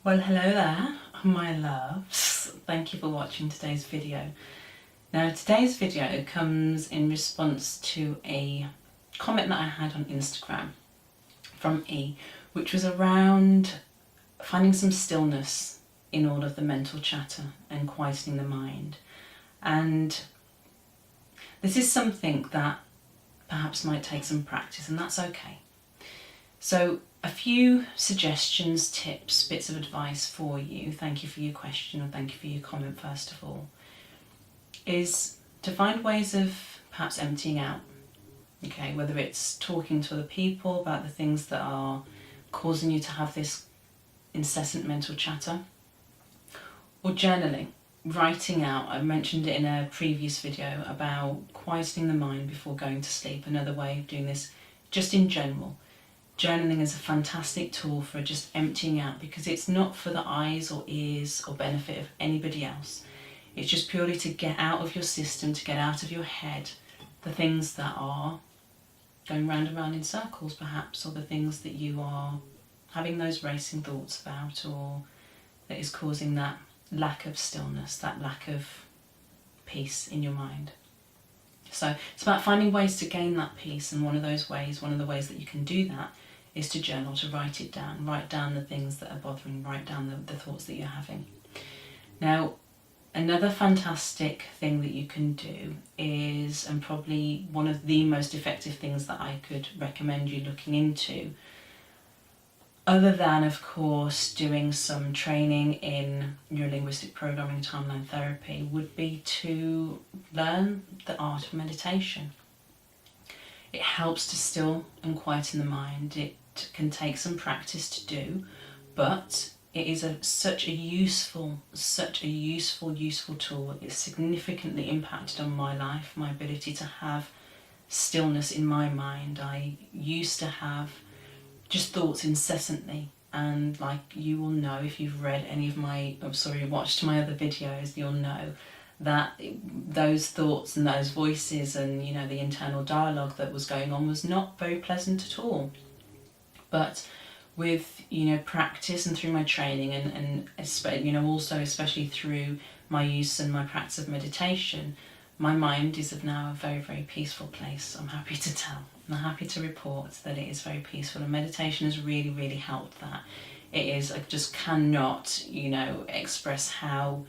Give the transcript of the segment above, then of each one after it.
Well, hello there, my loves. Thank you for watching today's video. Now, today's video comes in response to a comment that I had on Instagram from E, which was around finding some stillness in all of the mental chatter and quietening the mind. And this is something that perhaps might take some practice, and that's okay. So a few suggestions, tips, bits of advice for you. Thank you for your question, and thank you for your comment first of all. Is to find ways of perhaps emptying out. Okay, whether it's talking to other people about the things that are causing you to have this incessant mental chatter, or journaling, writing out. I mentioned it in a previous video about quietening the mind before going to sleep. Another way of doing this, just in general. Journaling is a fantastic tool for just emptying out, because it's not for the eyes or ears or benefit of anybody else. It's just purely to get out of your system, to get out of your head the things that are going round and round in circles perhaps, or the things that you are having those racing thoughts about, or that is causing that lack of stillness, that lack of peace in your mind. So it's about finding ways to gain that peace, and one of the ways that you can do that is to journal, to write it down. Write down the things that are bothering, write down the thoughts that you're having. Now, another fantastic thing that you can do is, and probably one of the most effective things that I could recommend you looking into, other than of course doing some training in neurolinguistic programming, timeline therapy, would be to learn the art of meditation. It helps to still and quieten the mind. It can take some practice to do, but it is such a useful tool. It's significantly impacted on my life, my ability to have stillness in my mind. I used to have just thoughts incessantly, and like you will know if you've read any of watched my other videos, you'll know that those thoughts and those voices and the internal dialogue that was going on was not very pleasant at all. But with practice and through my training and also especially through my use and my practice of meditation, my mind is now a very, very peaceful place. I'm happy to tell. I'm happy to report that it is very peaceful, and meditation has really, really helped that. It is, I just cannot express how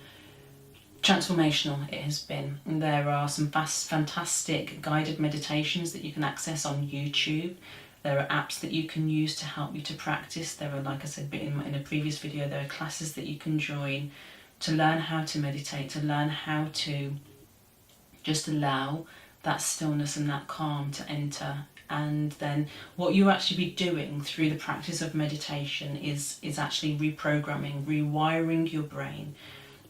transformational it has been. And there are some fantastic guided meditations that you can access on YouTube. There are apps that you can use to help you to practice. There are, like I said in a previous video, there are classes that you can join to learn how to meditate, to learn how to just allow that stillness and that calm to enter. And then what you actually be doing through the practice of meditation is actually reprogramming, rewiring your brain.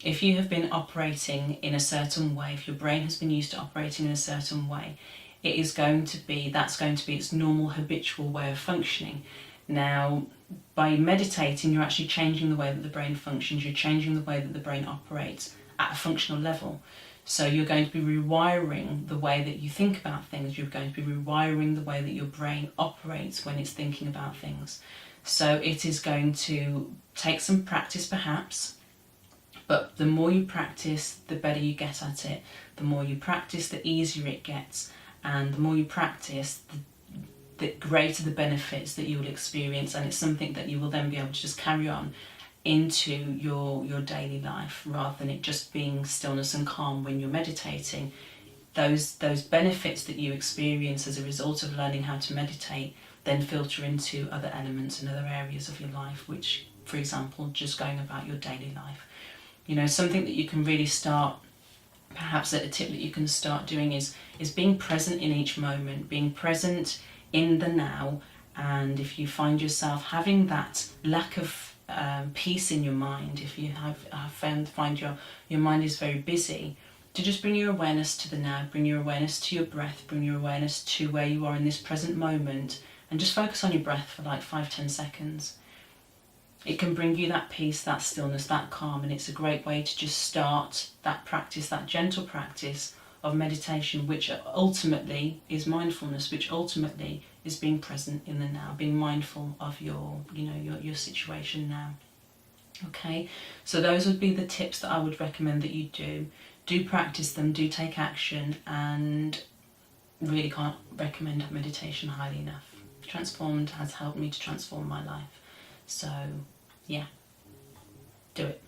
If you have been operating in a certain way, if your brain has been used to operating in a certain way, that's going to be its normal habitual way of functioning. Now, by meditating, you're actually changing the way that the brain functions, you're changing the way that the brain operates at a functional level. So you're going to be rewiring the way that you think about things, you're going to be rewiring the way that your brain operates when it's thinking about things. So it is going to take some practice perhaps, but the more you practice, the better you get at it. The more you practice, the easier it gets. And the more you practice, the greater the benefits that you will experience. And it's something that you will then be able to just carry on into your daily life, rather than it just being stillness and calm when you're meditating. Those benefits that you experience as a result of learning how to meditate then filter into other elements and other areas of your life, which, for example, just going about your daily life. Something that you can really start, perhaps a tip that you can start doing is being present in each moment, being present in the now. And if you find yourself having that lack of peace in your mind, if you find your mind is very busy, to just bring your awareness to the now, bring your awareness to your breath, bring your awareness to where you are in this present moment, and just focus on your breath for like 5-10 seconds. It can bring you that peace, that stillness, that calm, and it's a great way to just start that practice, that gentle practice of meditation, which ultimately is mindfulness, which ultimately is being present in the now, being mindful of your situation now. Okay, so those would be the tips that I would recommend that you do. Do practice them, do take action, and really can't recommend meditation highly enough. Transformed has helped me to transform my life. So yeah, do it.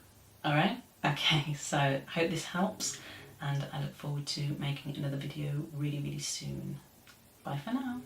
All right? Okay, so I hope this helps, and I look forward to making another video really, really soon. Bye for now.